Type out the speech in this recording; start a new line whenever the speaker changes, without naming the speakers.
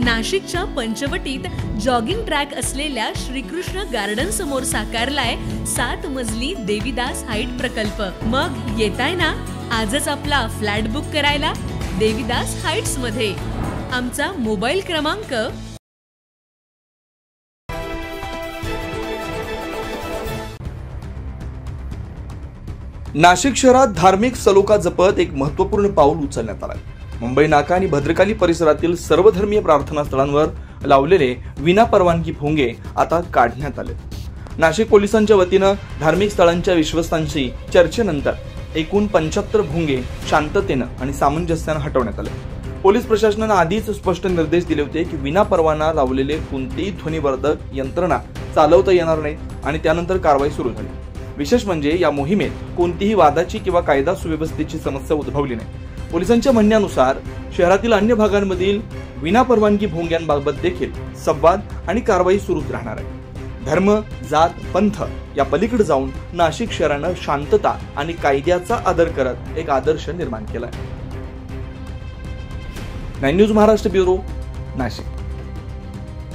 नाशिकच्या पंचवटीत jogging track असलेल्या Shrikrishna garden समोर साकारलाय 7 मजली देवीदास हाईट प्रकल्प। मग येताय ना आजच आपला फ्लॅट बुक करायला देवीदास हाईट्स मध्ये। आमचा मोबाईल क्रमांक
नाशिक शहरात धार्मिक सलोखा जपत एक महत्त्वपूर्ण पाऊल उचलण्यात आलं। मुंबई नाका आणि भद्रकाली परिसरातील सर्वधर्मीय प्रार्थना स्थळांवर लावलेले विना परवानगी भोंगे आता काढण्यात आले। नाशिक पोलिसांच्या वतीनं धार्मिक स्थळांच्या विश्वस्तांशी चर्चेनंतर एकूण 75 भोंगे शांततेनं आणि सामंजस्यानं हटवण्यात आले। पोलीस प्रशासनाने आधीच स्पष्ट निर्देश दिले होते की विना परवाना लावलेले कोणतेही ध्वनिवर्धक यंत्रणा चालवता येणार नाही आणि त्यानंतर कारवाई सुरू झाली। विशेष म्हणजे या मोहिमेत कोणतीही वादाची किंवा कायदा सुव्यवस्थेची समस्या उद्भवली नाही। पोलिसांच्या म्हणण्यानुसार शहरातील अन्य भागांमधील विनापरवानगी भोंग्यांबाबत देखील संवाद आणि कारवाई सुरूच राहणार आहे। धर्म, जात, पंथ या पलीकडे जाऊन नाशिक शहरानं शांतता आणि कायद्याचा आदर करत एक आदर्श निर्माण केलाय। 9 न्यूज महाराष्ट्र ब्युरो, नाशिक।